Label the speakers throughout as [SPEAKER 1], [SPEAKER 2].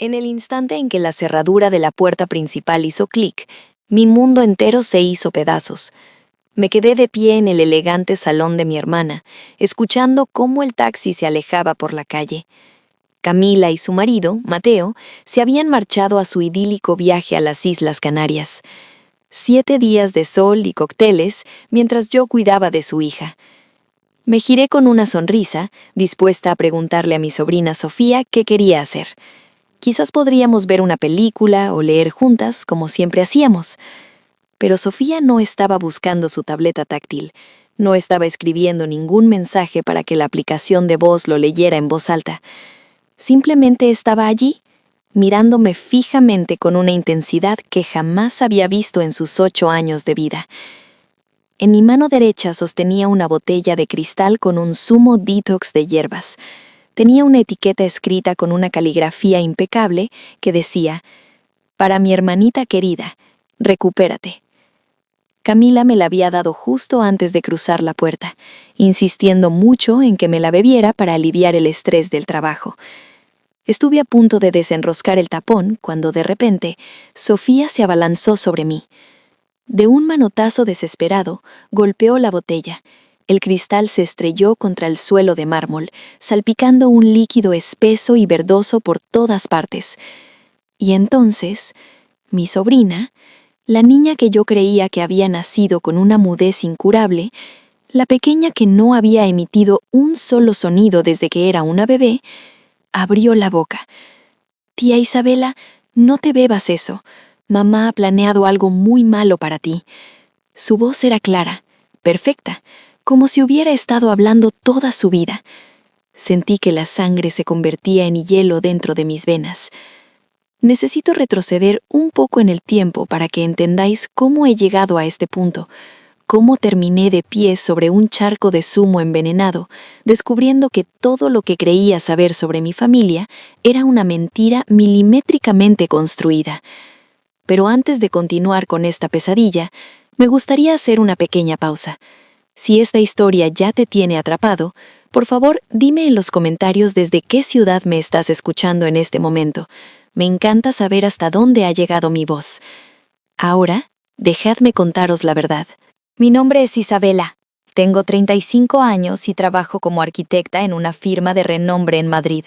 [SPEAKER 1] En el instante en que la cerradura de la puerta principal hizo clic, mi mundo entero se hizo pedazos. Me quedé de pie en el elegante salón de mi hermana, escuchando cómo el taxi se alejaba por la calle. Camila y su marido, Mateo, se habían marchado a su idílico viaje a las Islas Canarias. 7 días de sol y cócteles mientras yo cuidaba de su hija. Me giré con una sonrisa, dispuesta a preguntarle a mi sobrina Sofía qué quería hacer. Quizás podríamos ver una película o leer juntas, como siempre hacíamos. Pero Sofía no estaba buscando su tableta táctil, no estaba escribiendo ningún mensaje para que la aplicación de voz lo leyera en voz alta. Simplemente estaba allí, mirándome fijamente con una intensidad que jamás había visto en sus 8 años de vida. En mi mano derecha sostenía una botella de cristal con un zumo detox de hierbas. Tenía una etiqueta escrita con una caligrafía impecable que decía: «Para mi hermanita querida, recupérate». Camila me la había dado justo antes de cruzar la puerta, insistiendo mucho en que me la bebiera para aliviar el estrés del trabajo. Estuve a punto de desenroscar el tapón cuando de repente Sofía se abalanzó sobre mí. De un manotazo desesperado, golpeó la botella. El cristal se estrelló contra el suelo de mármol, salpicando un líquido espeso y verdoso por todas partes. Y entonces, mi sobrina, la niña que yo creía que había nacido con una mudez incurable, la pequeña que no había emitido un solo sonido desde que era una bebé, abrió la boca. «Tía Isabela, no te bebas eso. Mamá ha planeado algo muy malo para ti». Su voz era clara, perfecta, como si hubiera estado hablando toda su vida. Sentí que la sangre se convertía en hielo dentro de mis venas. Necesito retroceder un poco en el tiempo para que entendáis cómo he llegado a este punto, cómo terminé de pie sobre un charco de zumo envenenado, descubriendo que todo lo que creía saber sobre mi familia era una mentira milimétricamente construida. Pero antes de continuar con esta pesadilla, me gustaría hacer una pequeña pausa. Si esta historia ya te tiene atrapado, por favor, dime en los comentarios desde qué ciudad me estás escuchando en este momento. Me encanta saber hasta dónde ha llegado mi voz. Ahora, dejadme contaros la verdad. Mi nombre es Isabela. Tengo 35 años y trabajo como arquitecta en una firma de renombre en Madrid.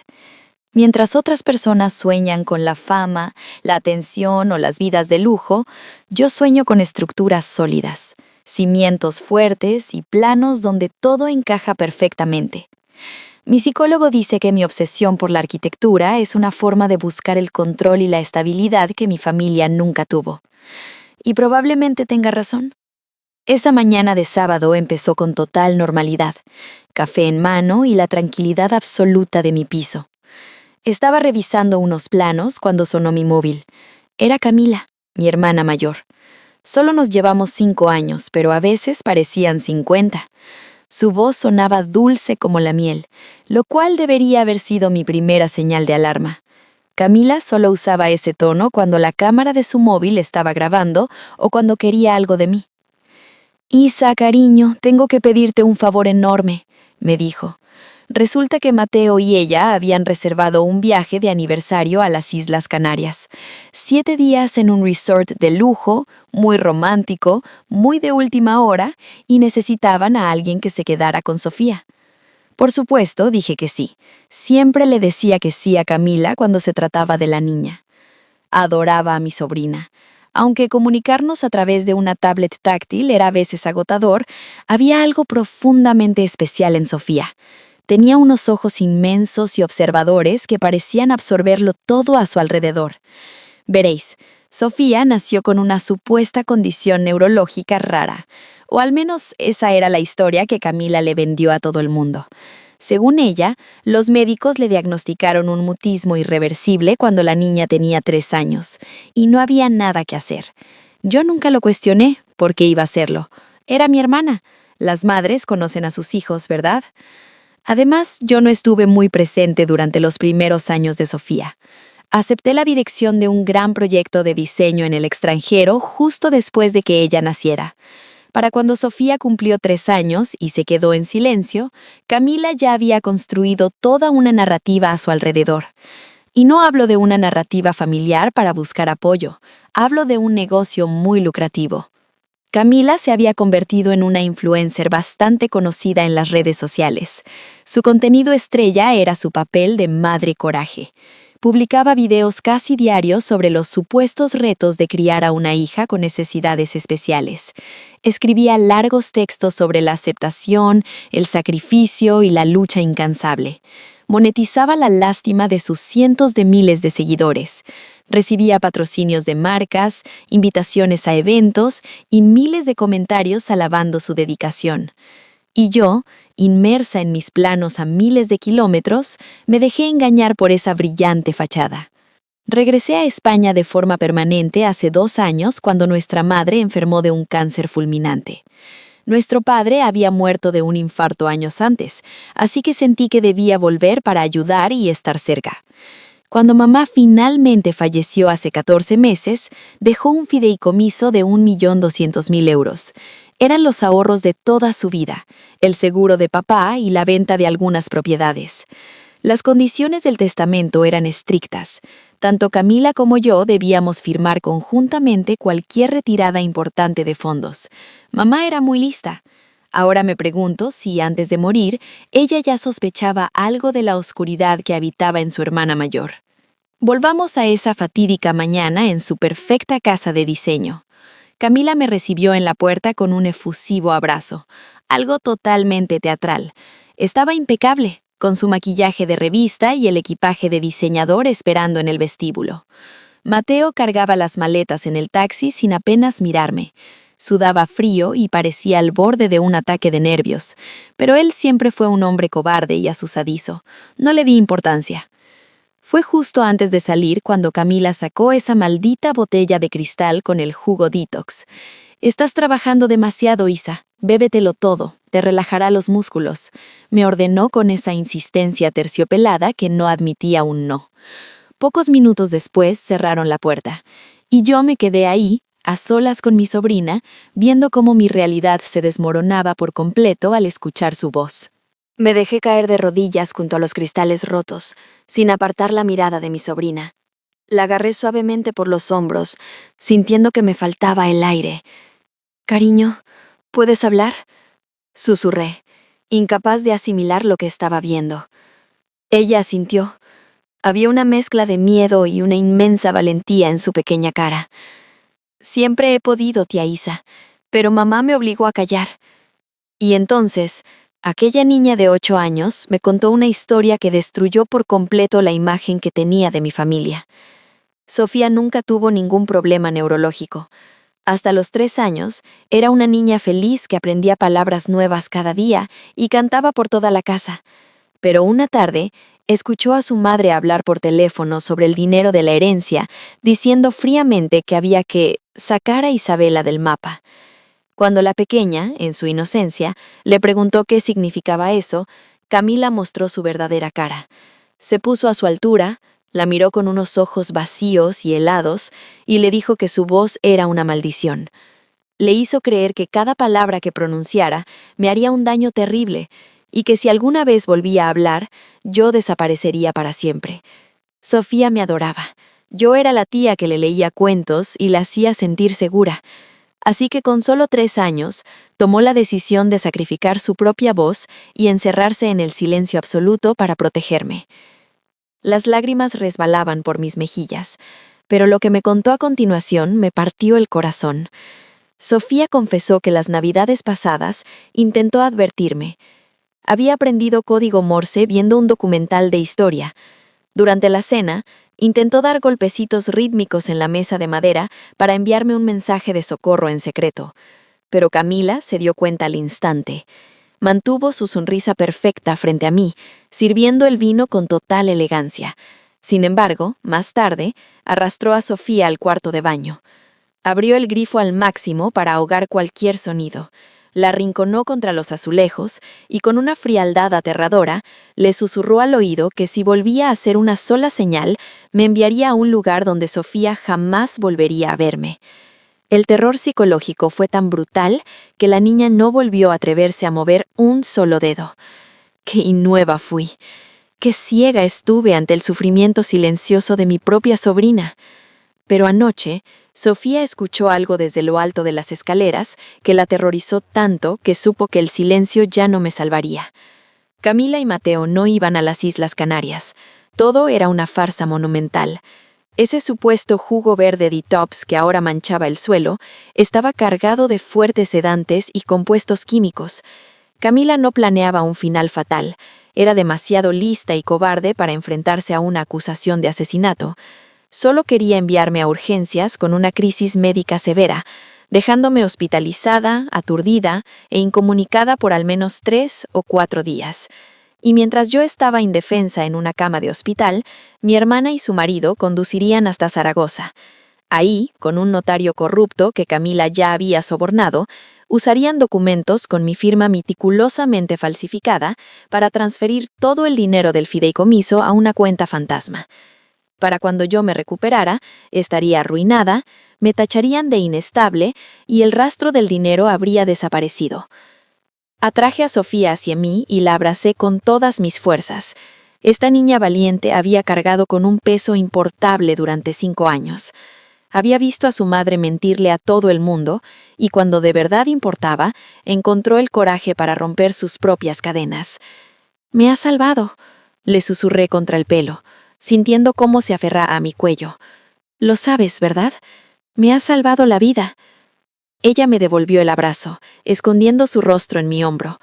[SPEAKER 1] Mientras otras personas sueñan con la fama, la atención o las vidas de lujo, yo sueño con estructuras sólidas, cimientos fuertes y planos donde todo encaja perfectamente. Mi psicólogo dice que mi obsesión por la arquitectura es una forma de buscar el control y la estabilidad que mi familia nunca tuvo. Y probablemente tenga razón. Esa mañana de sábado empezó con total normalidad, café en mano y la tranquilidad absoluta de mi piso. Estaba revisando unos planos cuando sonó mi móvil. Era Camila, mi hermana mayor. Solo nos llevamos 5 años, pero a veces parecían 50. Su voz sonaba dulce como la miel, lo cual debería haber sido mi primera señal de alarma. Camila solo usaba ese tono cuando la cámara de su móvil estaba grabando o cuando quería algo de mí. «Isa, cariño, tengo que pedirte un favor enorme», me dijo. Resulta que Mateo y ella habían reservado un viaje de aniversario a las Islas Canarias. 7 días en un resort de lujo, muy romántico, muy de última hora, y necesitaban a alguien que se quedara con Sofía. Por supuesto, dije que sí. Siempre le decía que sí a Camila cuando se trataba de la niña. Adoraba a mi sobrina. Aunque comunicarnos a través de una tablet táctil era a veces agotador, había algo profundamente especial en Sofía. Tenía unos ojos inmensos y observadores que parecían absorberlo todo a su alrededor. Veréis, Sofía nació con una supuesta condición neurológica rara, o al menos esa era la historia que Camila le vendió a todo el mundo. Según ella, los médicos le diagnosticaron un mutismo irreversible cuando la niña tenía 3 años, y no había nada que hacer. Yo nunca lo cuestioné, porque iba a hacerlo. Era mi hermana. Las madres conocen a sus hijos, ¿verdad? Además, yo no estuve muy presente durante los primeros años de Sofía. Acepté la dirección de un gran proyecto de diseño en el extranjero justo después de que ella naciera. Para cuando Sofía cumplió 3 años y se quedó en silencio, Camila ya había construido toda una narrativa a su alrededor. Y no hablo de una narrativa familiar para buscar apoyo, hablo de un negocio muy lucrativo. Camila se había convertido en una influencer bastante conocida en las redes sociales. Su contenido estrella era su papel de madre coraje. Publicaba videos casi diarios sobre los supuestos retos de criar a una hija con necesidades especiales. Escribía largos textos sobre la aceptación, el sacrificio y la lucha incansable. Monetizaba la lástima de sus cientos de miles de seguidores. Recibía patrocinios de marcas, invitaciones a eventos y miles de comentarios alabando su dedicación. Y yo, inmersa en mis planos a miles de kilómetros, me dejé engañar por esa brillante fachada. Regresé a España de forma permanente hace 2 años cuando nuestra madre enfermó de un cáncer fulminante. Nuestro padre había muerto de un infarto años antes, así que sentí que debía volver para ayudar y estar cerca. Cuando mamá finalmente falleció hace 14 meses, dejó un fideicomiso de 1.200.000 euros. Eran los ahorros de toda su vida, el seguro de papá y la venta de algunas propiedades. Las condiciones del testamento eran estrictas. Tanto Camila como yo debíamos firmar conjuntamente cualquier retirada importante de fondos. Mamá era muy lista. Ahora me pregunto si, antes de morir, ella ya sospechaba algo de la oscuridad que habitaba en su hermana mayor. Volvamos a esa fatídica mañana en su perfecta casa de diseño. Camila me recibió en la puerta con un efusivo abrazo, algo totalmente teatral. Estaba impecable, con su maquillaje de revista y el equipaje de diseñador esperando en el vestíbulo. Mateo cargaba las maletas en el taxi sin apenas mirarme. Sudaba frío y parecía al borde de un ataque de nervios, pero él siempre fue un hombre cobarde y asustadizo. No le di importancia. Fue justo antes de salir cuando Camila sacó esa maldita botella de cristal con el jugo detox. «Estás trabajando demasiado, Isa. Bébetelo todo, te relajará los músculos», me ordenó con esa insistencia terciopelada que no admitía un no. Pocos minutos después cerraron la puerta, y yo me quedé ahí, a solas con mi sobrina, viendo cómo mi realidad se desmoronaba por completo al escuchar su voz. Me dejé caer de rodillas junto a los cristales rotos, sin apartar la mirada de mi sobrina. La agarré suavemente por los hombros, sintiendo que me faltaba el aire. «Cariño, ¿puedes hablar?», susurré, incapaz de asimilar lo que estaba viendo. Ella asintió. Había una mezcla de miedo y una inmensa valentía en su pequeña cara. «Siempre he podido, tía Isa, pero mamá me obligó a callar». Y entonces, aquella niña de 8 años me contó una historia que destruyó por completo la imagen que tenía de mi familia. Sofía nunca tuvo ningún problema neurológico. Hasta los 3 años, era una niña feliz que aprendía palabras nuevas cada día y cantaba por toda la casa. Pero una tarde, escuchó a su madre hablar por teléfono sobre el dinero de la herencia, diciendo fríamente que había que sacar a Isabela del mapa. Cuando la pequeña, en su inocencia, le preguntó qué significaba eso, Camila mostró su verdadera cara. Se puso a su altura, la miró con unos ojos vacíos y helados y le dijo que su voz era una maldición. Le hizo creer que cada palabra que pronunciara me haría un daño terrible y que si alguna vez volvía a hablar, yo desaparecería para siempre. Sofía me adoraba. Yo era la tía que le leía cuentos y la hacía sentir segura. Así que con solo 3 años, tomó la decisión de sacrificar su propia voz y encerrarse en el silencio absoluto para protegerme. Las lágrimas resbalaban por mis mejillas, pero lo que me contó a continuación me partió el corazón. Sofía confesó que las navidades pasadas intentó advertirme. Había aprendido código Morse viendo un documental de historia. Durante la cena, intentó dar golpecitos rítmicos en la mesa de madera para enviarme un mensaje de socorro en secreto. Pero Camila se dio cuenta al instante. Mantuvo su sonrisa perfecta frente a mí, sirviendo el vino con total elegancia. Sin embargo, más tarde, arrastró a Sofía al cuarto de baño. Abrió el grifo al máximo para ahogar cualquier sonido. La arrinconó contra los azulejos y con una frialdad aterradora le susurró al oído que si volvía a hacer una sola señal, me enviaría a un lugar donde Sofía jamás volvería a verme. El terror psicológico fue tan brutal que la niña no volvió a atreverse a mover un solo dedo. ¡Qué innueva fui!
[SPEAKER 2] Qué ciega estuve ante el sufrimiento silencioso de mi propia sobrina. Pero anoche, Sofía escuchó algo desde lo alto de las escaleras que la aterrorizó tanto que supo que el silencio ya no me salvaría. Camila y Mateo no iban a las Islas Canarias. Todo era una farsa monumental. Ese supuesto jugo verde detox que ahora manchaba el suelo estaba cargado de fuertes sedantes y compuestos químicos. Camila no planeaba un final fatal. Era demasiado lista y cobarde para enfrentarse a una acusación de asesinato. Solo quería enviarme a urgencias con una crisis médica severa, dejándome hospitalizada, aturdida e incomunicada por al menos 3 o 4 días. Y mientras yo estaba indefensa en una cama de hospital, mi hermana y su marido conducirían hasta Zaragoza. Ahí, con un notario corrupto que Camila ya había sobornado, usarían documentos con mi firma meticulosamente falsificada para transferir todo el dinero del fideicomiso a una cuenta fantasma. Para cuando yo me recuperara, estaría arruinada, me tacharían de inestable y el rastro del dinero habría desaparecido. Atraje a Sofía hacia mí y la abracé con todas mis fuerzas. Esta niña valiente había cargado con un peso importable durante 5 años. Había visto a su madre mentirle a todo el mundo y cuando de verdad importaba, encontró el coraje para romper sus propias cadenas. «Me has salvado», le susurré contra el pelo, sintiendo cómo se aferra a mi cuello. «Lo sabes, ¿verdad? Me has salvado la vida». Ella me devolvió el abrazo, escondiendo su rostro en mi hombro.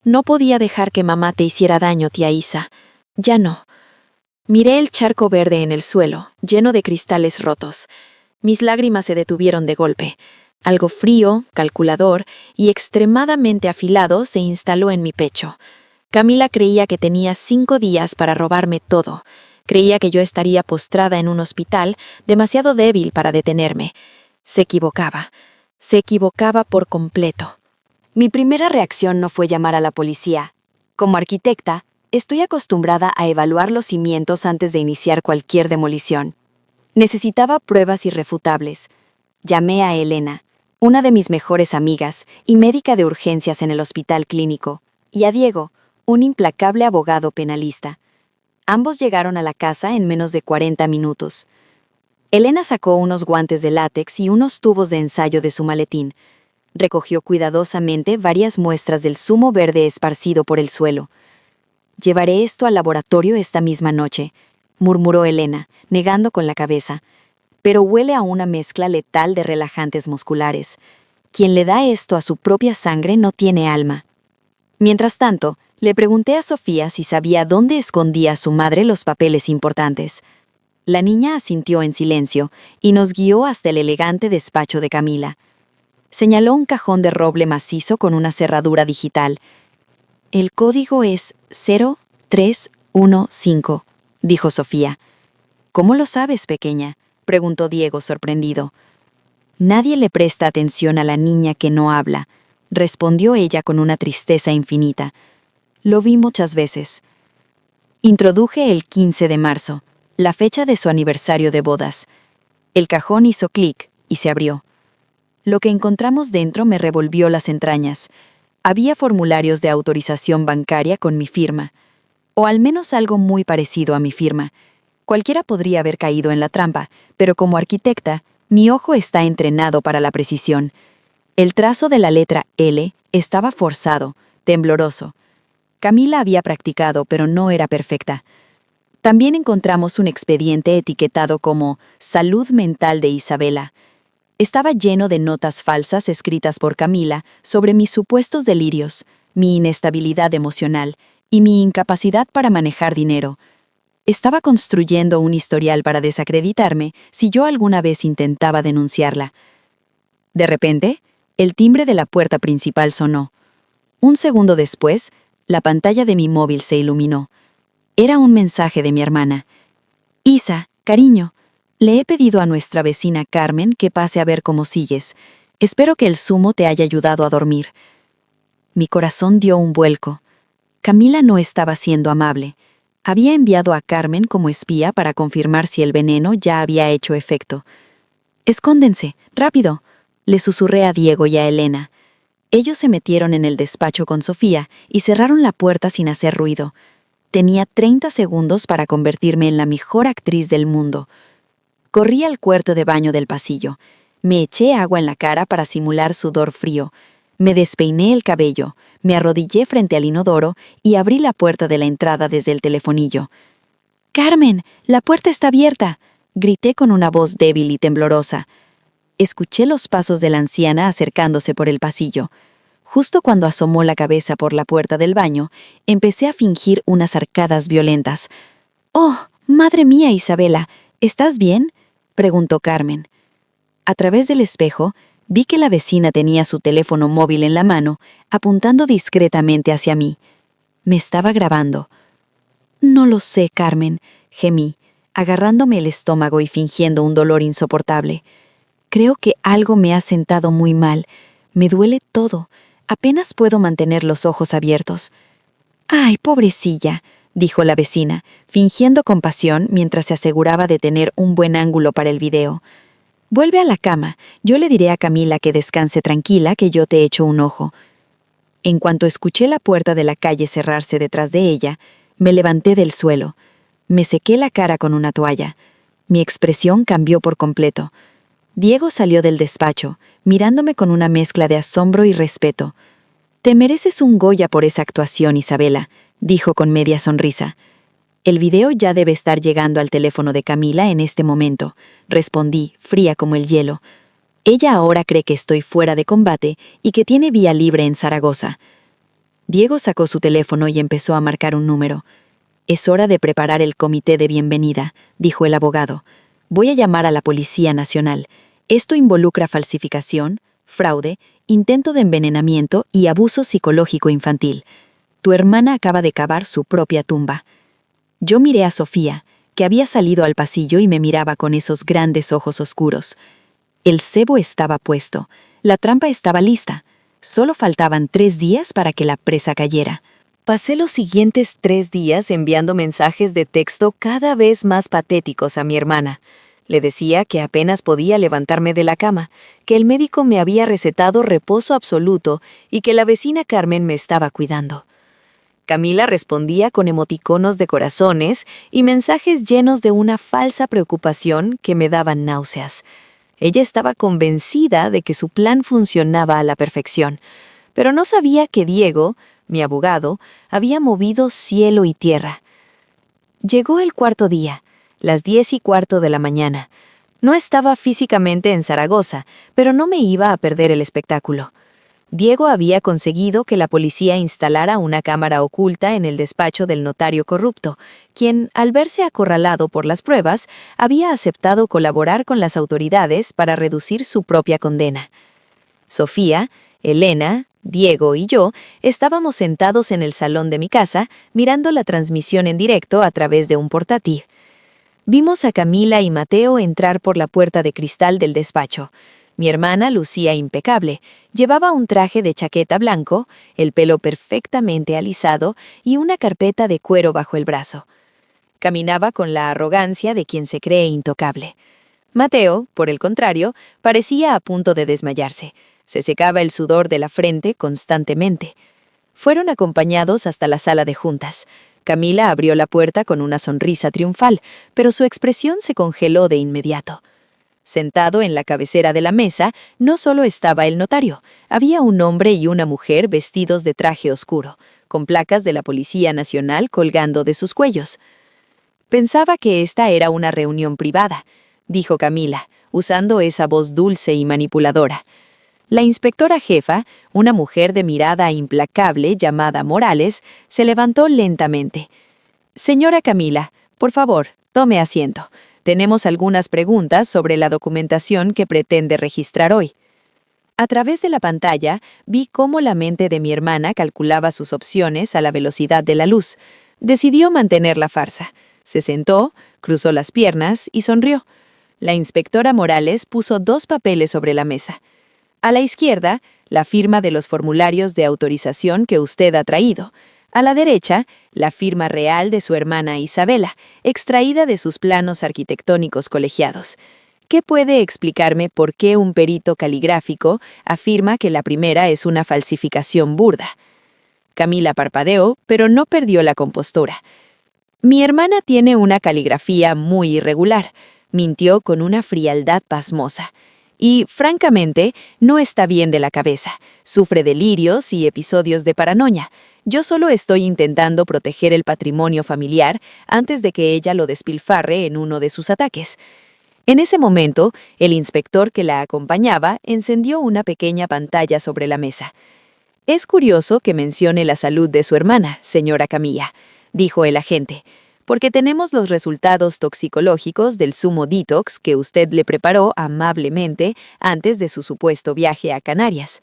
[SPEAKER 2] «No podía dejar que mamá te hiciera daño, tía Isa. Ya no». Miré el charco verde en el suelo, lleno de cristales rotos. Mis lágrimas se detuvieron de golpe. Algo frío, calculador y extremadamente afilado se instaló en mi pecho. Camila creía que tenía 5 días para robarme todo. Creía que yo estaría postrada en un hospital, demasiado débil para detenerme. Se equivocaba. Se equivocaba por completo.
[SPEAKER 1] Mi primera reacción no fue llamar a la policía. Como arquitecta, estoy acostumbrada a evaluar los cimientos antes de iniciar cualquier demolición. Necesitaba pruebas irrefutables. Llamé a Elena, una de mis mejores amigas y médica de urgencias en el hospital clínico, y a Diego, un implacable abogado penalista. Ambos llegaron a la casa en menos de 40 minutos. Elena sacó unos guantes de látex y unos tubos de ensayo de su maletín. Recogió cuidadosamente varias muestras del zumo verde esparcido por el suelo. «Llevaré esto al laboratorio esta misma noche», murmuró Elena, negando con la cabeza. «Pero huele a una mezcla letal de relajantes musculares. Quien le da esto a su propia sangre no tiene alma». Mientras tanto, le pregunté a Sofía si sabía dónde escondía su madre los papeles importantes. La niña asintió en silencio y nos guió hasta el elegante despacho de Camila. Señaló un cajón de roble macizo con una cerradura digital. «El código es 0315», dijo Sofía. «¿Cómo lo sabes, pequeña?», preguntó Diego sorprendido. «Nadie le presta atención a la niña que no habla», respondió ella con una tristeza infinita. «Lo vi muchas veces». Introduje el 15 de marzo, la fecha de su aniversario de bodas. El cajón hizo clic y se abrió. Lo que encontramos dentro me revolvió las entrañas. Había formularios de autorización bancaria con mi firma, o al menos algo muy parecido a mi firma. Cualquiera podría haber caído en la trampa, pero como arquitecta, mi ojo está entrenado para la precisión. El trazo de la letra L estaba forzado, tembloroso. Camila había practicado, pero no era perfecta. También encontramos un expediente etiquetado como «Salud mental de Isabela». Estaba lleno de notas falsas escritas por Camila sobre mis supuestos delirios, mi inestabilidad emocional y mi incapacidad para manejar dinero. Estaba construyendo un historial para desacreditarme si yo alguna vez intentaba denunciarla. De repente, el timbre de la puerta principal sonó. Un segundo después, la pantalla de mi móvil se iluminó. Era un mensaje de mi hermana. «Isa, cariño, le he pedido a nuestra vecina Carmen que pase a ver cómo sigues. Espero que el zumo te haya ayudado a dormir». Mi corazón dio un vuelco. Camila no estaba siendo amable. Había enviado a Carmen como espía para confirmar si el veneno ya había hecho efecto. «Escóndense, rápido», le susurré a Diego y a Elena. Ellos se metieron en el despacho con Sofía y cerraron la puerta sin hacer ruido.
[SPEAKER 2] Tenía 30 segundos para convertirme en la mejor actriz del mundo. Corrí al cuarto de baño del pasillo. Me eché agua en la cara para simular sudor frío. Me despeiné el cabello, me arrodillé frente al inodoro y abrí la puerta de la entrada desde el telefonillo. «¡Carmen! ¡La puerta está abierta!», grité con una voz débil y temblorosa. Escuché los pasos de la anciana acercándose por el pasillo. Justo cuando asomó la cabeza por la puerta del baño, empecé a fingir unas arcadas violentas. «¡Oh, madre mía, Isabela! ¿Estás bien?», preguntó Carmen. A través del espejo, vi que la vecina tenía su teléfono móvil en la mano, apuntando discretamente hacia mí. Me estaba grabando. «No lo sé, Carmen», gemí, agarrándome el estómago y fingiendo un dolor insoportable. «Creo que algo me ha sentado muy mal. Me duele todo. Apenas puedo mantener los ojos abiertos». «Ay, pobrecilla», dijo la vecina, fingiendo compasión mientras se aseguraba de tener un buen ángulo para el video. «Vuelve a la cama. Yo le diré a Camila que descanse tranquila, que yo te echo un ojo». En cuanto escuché la puerta de la calle cerrarse detrás de ella, me levanté del suelo. Me sequé la cara con una toalla. Mi expresión cambió por completo. Diego salió del despacho, mirándome con una mezcla de asombro y respeto. «Te mereces un Goya por esa actuación, Isabela», dijo con media sonrisa. «El video ya debe estar llegando al teléfono de Camila en este momento», respondí, fría como el hielo. «Ella ahora cree que estoy fuera de combate y que tiene vía libre en Zaragoza». Diego sacó su teléfono y empezó a marcar un número. «Es hora de preparar el comité de bienvenida», dijo el abogado. «Voy a llamar a la Policía Nacional. Esto involucra falsificación, fraude, intento de envenenamiento y abuso psicológico infantil. Tu hermana acaba de cavar su propia tumba». Yo miré a Sofía, que había salido al pasillo y me miraba con esos grandes ojos oscuros. El cebo estaba puesto, la trampa estaba lista. Solo faltaban 3 días para que la presa cayera.
[SPEAKER 1] Pasé los siguientes 3 días enviando mensajes de texto cada vez más patéticos a mi hermana. Le decía que apenas podía levantarme de la cama, que el médico me había recetado reposo absoluto y que la vecina Carmen me estaba cuidando. Camila respondía con emoticonos de corazones y mensajes llenos de una falsa preocupación que me daban náuseas. Ella estaba convencida de que su plan funcionaba a la perfección, pero no sabía que Diego, mi abogado, había movido cielo y tierra. Llegó el cuarto día, las 10:15 de la mañana. No estaba físicamente en Zaragoza, pero no me iba a perder el espectáculo. Diego había conseguido que la policía instalara una cámara oculta en el despacho del notario corrupto, quien, al verse acorralado por las pruebas, había aceptado colaborar con las autoridades para reducir su propia condena. Sofía, Elena, Diego y yo estábamos sentados en el salón de mi casa, mirando la transmisión en directo a través de un portátil. Vimos a Camila y Mateo entrar por la puerta de cristal del despacho. Mi hermana lucía impecable, llevaba un traje de chaqueta blanco, el pelo perfectamente alisado y una carpeta de cuero bajo el brazo. Caminaba con la arrogancia de quien se cree intocable. Mateo, por el contrario, parecía a punto de desmayarse. Se secaba el sudor de la frente constantemente. Fueron acompañados hasta la sala de juntas. Camila abrió la puerta con una sonrisa triunfal, pero su expresión se congeló de inmediato. Sentado en la cabecera de la mesa, no solo estaba el notario, había un hombre y una mujer vestidos de traje oscuro, con placas de la Policía Nacional colgando de sus cuellos. «Pensaba que esta era una reunión privada», dijo Camila, usando esa voz dulce y manipuladora. La inspectora jefa, una mujer de mirada implacable llamada Morales, se levantó lentamente. «Señora Camila, por favor, tome asiento. Tenemos algunas preguntas sobre la documentación que pretende registrar hoy». A través de la pantalla, vi cómo la mente de mi hermana calculaba sus opciones a la velocidad de la luz. Decidió mantener la farsa. Se sentó, cruzó las piernas y sonrió. La inspectora Morales puso 2 papeles sobre la mesa. A la izquierda, la firma de los formularios de autorización que usted ha traído. A la derecha, la firma real de su hermana Isabela, extraída de sus planos arquitectónicos colegiados. ¿Qué puede explicarme por qué un perito caligráfico afirma que la primera es una falsificación burda? Camila parpadeó, pero no perdió la compostura.
[SPEAKER 2] Mi hermana tiene una caligrafía muy irregular, mintió con una frialdad pasmosa. Y, francamente, no está bien de la cabeza. Sufre delirios y episodios de paranoia. Yo solo estoy intentando proteger el patrimonio familiar antes de que ella lo despilfarre en uno de sus ataques. En ese momento, el inspector que la acompañaba encendió una pequeña pantalla sobre la mesa. «Es curioso que mencione la salud de su hermana, señora Camilla», dijo el agente, «porque tenemos los resultados toxicológicos del zumo detox que usted le preparó amablemente antes de su supuesto viaje a Canarias.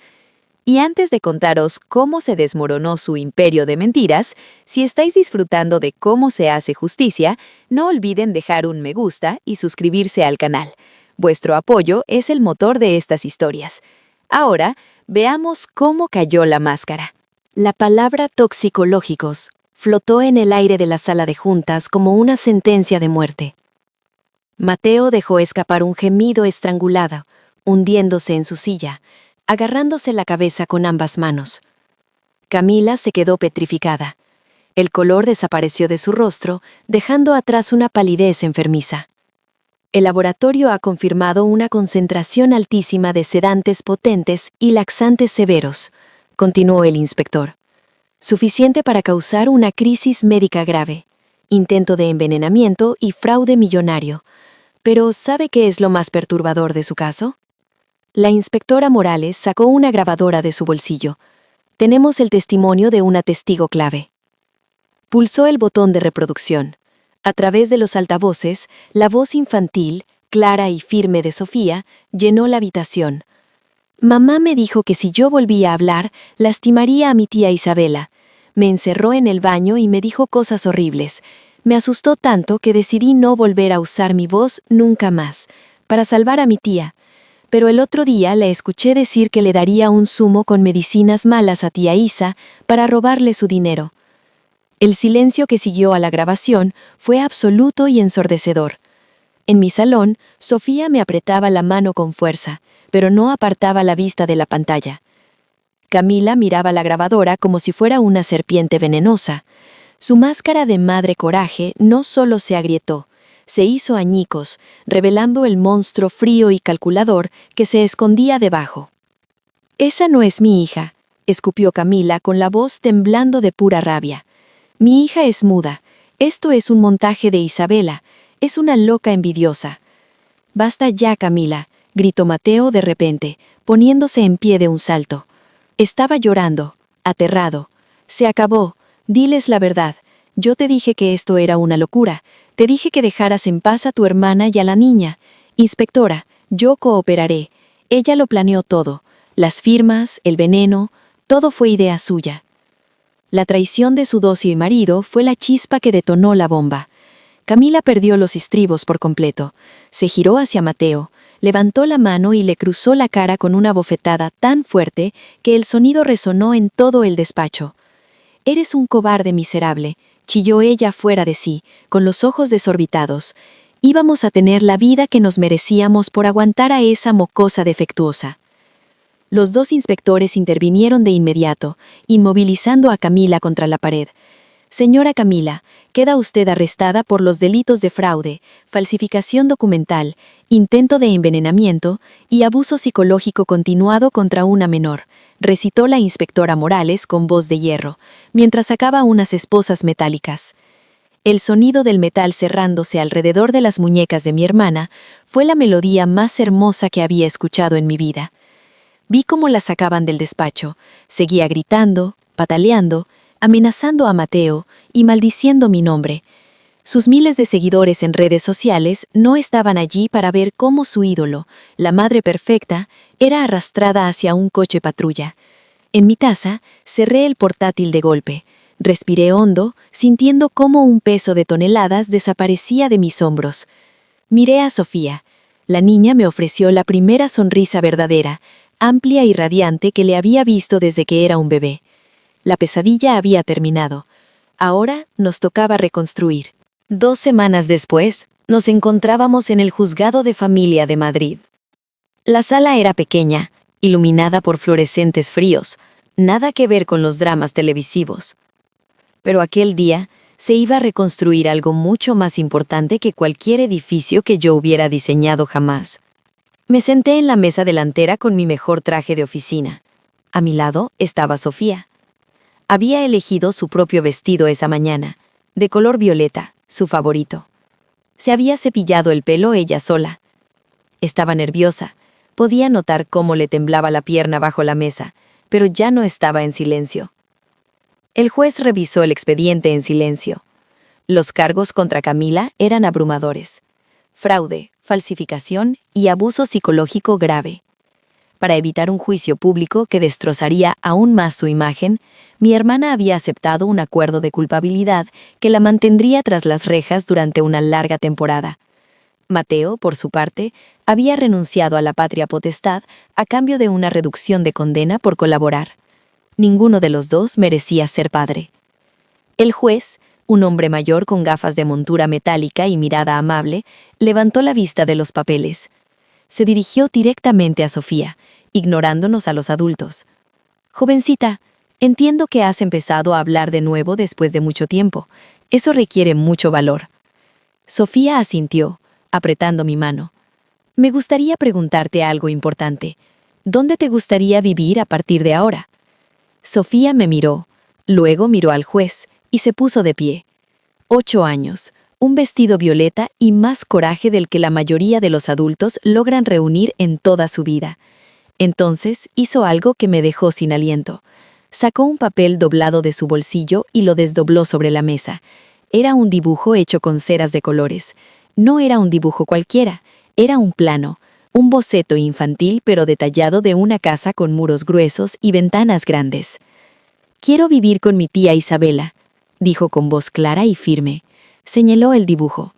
[SPEAKER 2] Y antes de contaros cómo se desmoronó su imperio de mentiras, si estáis disfrutando de cómo se hace justicia, no olviden dejar un me gusta y suscribirse al canal. Vuestro apoyo es el motor de estas historias. Ahora, veamos cómo cayó la máscara».
[SPEAKER 1] La palabra toxicológicos flotó en el aire de la sala de juntas como una sentencia de muerte. Mateo dejó escapar un gemido estrangulado, hundiéndose en su silla, agarrándose la cabeza con ambas manos. Camila se quedó petrificada. El color desapareció de su rostro, dejando atrás una palidez enfermiza. El laboratorio ha confirmado una concentración altísima de sedantes potentes y laxantes severos, continuó el inspector. Suficiente para causar una crisis médica grave, intento de envenenamiento y fraude millonario. Pero ¿sabe qué es lo más perturbador de su caso? La inspectora Morales sacó una grabadora de su bolsillo. Tenemos el testimonio de una testigo clave. Pulsó el botón de reproducción. A través de los altavoces, la voz infantil, clara y firme de Sofía, llenó la habitación. Mamá me dijo que si yo volvía a hablar, lastimaría a mi tía Isabela. Me encerró en el baño y me dijo cosas horribles. Me asustó tanto que decidí no volver a usar mi voz nunca más, para salvar a mi tía. Pero el otro día la escuché decir que le daría un zumo con medicinas malas a tía Isa para robarle su dinero. El silencio que siguió a la grabación fue absoluto y ensordecedor. En mi salón, Sofía me apretaba la mano con fuerza, pero no apartaba la vista de la pantalla. Camila miraba la grabadora como si fuera una serpiente venenosa. Su máscara de madre coraje no solo se agrietó, se hizo añicos, revelando el monstruo frío y calculador que se escondía debajo. «Esa no es mi hija», escupió Camila con la voz temblando de pura rabia. «Mi hija es muda. Esto es un montaje de Isabela. Es una loca envidiosa». «Basta ya, Camila», gritó Mateo de repente, poniéndose en pie de un salto. Estaba llorando, aterrado. «Se acabó. Diles la verdad. Yo te dije que esto era una locura. Te dije que dejaras en paz a tu hermana y a la niña. Inspectora, yo cooperaré. Ella lo planeó todo. Las firmas, el veneno, todo fue idea suya». La traición de su dócil marido fue la chispa que detonó la bomba. Camila perdió los estribos por completo. Se giró hacia Mateo, levantó la mano y le cruzó la cara con una bofetada tan fuerte que el sonido resonó en todo el despacho. «Eres un cobarde miserable», chilló ella fuera de sí, con los ojos desorbitados. «Íbamos a tener la vida que nos merecíamos por aguantar a esa mocosa defectuosa». Los dos inspectores intervinieron de inmediato, inmovilizando a Camila contra la pared. «Señora Camila, queda usted arrestada por los delitos de fraude, falsificación documental, intento de envenenamiento y abuso psicológico continuado contra una menor», recitó la inspectora Morales con voz de hierro, mientras sacaba unas esposas metálicas. El sonido del metal cerrándose alrededor de las muñecas de mi hermana fue la melodía más hermosa que había escuchado en mi vida. Vi cómo la sacaban del despacho, seguía gritando, pataleando, amenazando a Mateo y maldiciendo mi nombre. Sus miles de seguidores en redes sociales no estaban allí para ver cómo su ídolo, la madre perfecta, era arrastrada hacia un coche patrulla. En mi taza, cerré el portátil de golpe. Respiré hondo, sintiendo cómo un peso de toneladas desaparecía de mis hombros. Miré a Sofía. La niña me ofreció la primera sonrisa verdadera, amplia y radiante que le había visto desde que era un bebé. La pesadilla había terminado. Ahora nos tocaba reconstruir. 2 semanas después, nos encontrábamos en el Juzgado de Familia de Madrid. La sala era pequeña, iluminada por fluorescentes fríos, nada que ver con los dramas televisivos. Pero aquel día, Se iba a reconstruir algo mucho más importante que cualquier edificio que yo hubiera diseñado jamás. Me senté en la mesa delantera con mi mejor traje de oficina. A mi lado estaba Sofía. Había elegido su propio vestido esa mañana, de color violeta, su favorito. Se había cepillado el pelo ella sola. Estaba nerviosa. Podía notar cómo le temblaba la pierna bajo la mesa, pero ya no estaba en silencio. El juez revisó el expediente en silencio. Los cargos contra Camila eran abrumadores: fraude, falsificación y abuso psicológico grave. Para evitar un juicio público que destrozaría aún más su imagen, mi hermana había aceptado un acuerdo de culpabilidad que la mantendría tras las rejas durante una larga temporada. Mateo, por su parte, había renunciado a la patria potestad a cambio de una reducción de condena por colaborar. Ninguno de los dos merecía ser padre. El juez, un hombre mayor con gafas de montura metálica y mirada amable, levantó la vista de los papeles. Se dirigió directamente a Sofía, ignorándonos a los adultos. «Jovencita, entiendo que has empezado a hablar de nuevo después de mucho tiempo. Eso requiere mucho valor». Sofía asintió, apretando mi mano. «Me gustaría preguntarte algo importante. ¿Dónde te gustaría vivir a partir de ahora?» Sofía me miró, luego miró al juez y se puso de pie. 8 años, un vestido violeta y más coraje del que la mayoría de los adultos logran reunir en toda su vida. Entonces hizo algo que me dejó sin aliento. Sacó un papel doblado de su bolsillo y lo desdobló sobre la mesa. Era un dibujo hecho con ceras de colores. No era un dibujo cualquiera, era un plano, un boceto infantil pero detallado de una casa con muros gruesos y ventanas grandes. «Quiero vivir con mi tía Isabela», dijo con voz clara y firme. Señaló el dibujo.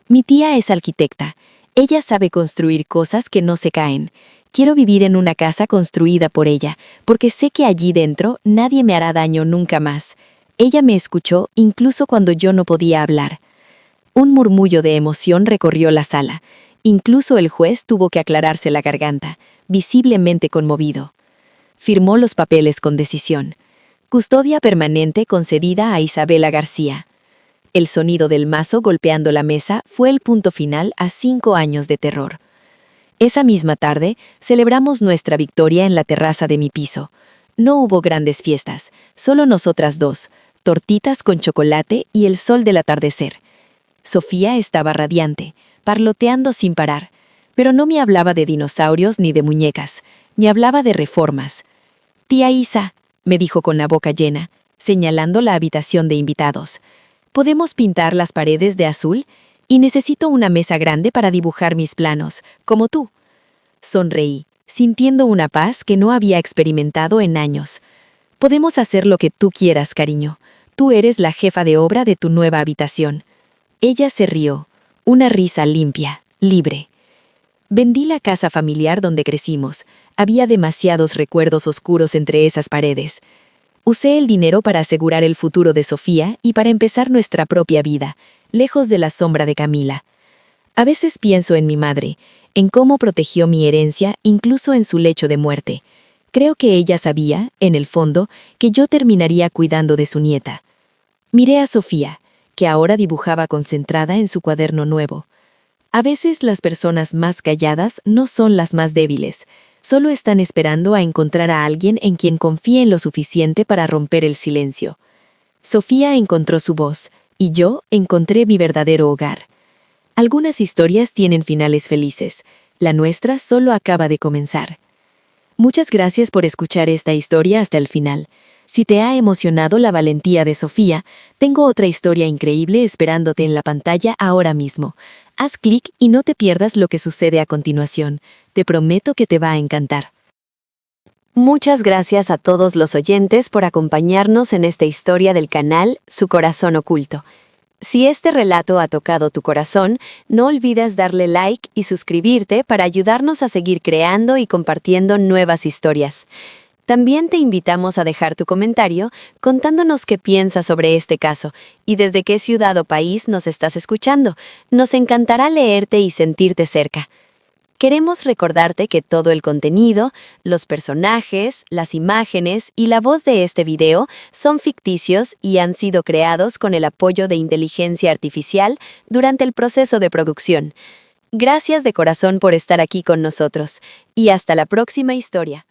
[SPEAKER 1] «Mi tía es arquitecta. Ella sabe construir cosas que no se caen. Quiero vivir en una casa construida por ella, porque sé que allí dentro nadie me hará daño nunca más». Ella me escuchó incluso cuando yo no podía hablar. Un murmullo de emoción recorrió la sala. Incluso el juez tuvo que aclararse la garganta, visiblemente conmovido. Firmó los papeles con decisión. Custodia permanente concedida a Isabela García. El sonido del mazo golpeando la mesa fue el punto final a 5 años de terror. Esa misma tarde, celebramos nuestra victoria en la terraza de mi piso. No hubo grandes fiestas, solo nosotras dos, tortitas con chocolate y el sol del atardecer. Sofía estaba radiante, parloteando sin parar, pero no me hablaba de dinosaurios ni de muñecas, me hablaba de reformas. «Tía Isa», me dijo con la boca llena, señalando la habitación de invitados, «¿podemos pintar las paredes de azul? Y necesito una mesa grande para dibujar mis planos, como tú». Sonreí, sintiendo una paz que no había experimentado en años. «Podemos hacer lo que tú quieras, cariño. Tú eres la jefa de obra de tu nueva habitación». Ella se rió, una risa limpia, libre. Vendí la casa familiar donde crecimos. Había demasiados recuerdos oscuros entre esas paredes. Usé el dinero para asegurar el futuro de Sofía y para empezar nuestra propia vida, lejos de la sombra de Camila. A veces pienso en mi madre, en cómo protegió mi herencia incluso en su lecho de muerte. Creo que ella sabía, en el fondo, que yo terminaría cuidando de su nieta. Miré a Sofía, que ahora dibujaba concentrada en su cuaderno nuevo. A veces las personas más calladas no son las más débiles, solo están esperando a encontrar a alguien en quien confíen lo suficiente para romper el silencio. Sofía encontró su voz, y yo encontré mi verdadero hogar. Algunas historias tienen finales felices, la nuestra solo acaba de comenzar. Muchas gracias por escuchar esta historia hasta el final. Si te ha emocionado la valentía de Sofía, tengo otra historia increíble esperándote en la pantalla ahora mismo. Haz clic y no te pierdas lo que sucede a continuación. Te prometo que te va a encantar.
[SPEAKER 3] Muchas gracias a todos los oyentes por acompañarnos en esta historia del canal Su Corazón Oculto. Si este relato ha tocado tu corazón, no olvides darle like y suscribirte para ayudarnos a seguir creando y compartiendo nuevas historias. También te invitamos a dejar tu comentario contándonos qué piensas sobre este caso y desde qué ciudad o país nos estás escuchando. Nos encantará leerte y sentirte cerca. Queremos recordarte que todo el contenido, los personajes, las imágenes y la voz de este video son ficticios y han sido creados con el apoyo de inteligencia artificial durante el proceso de producción. Gracias de corazón por estar aquí con nosotros y hasta la próxima historia.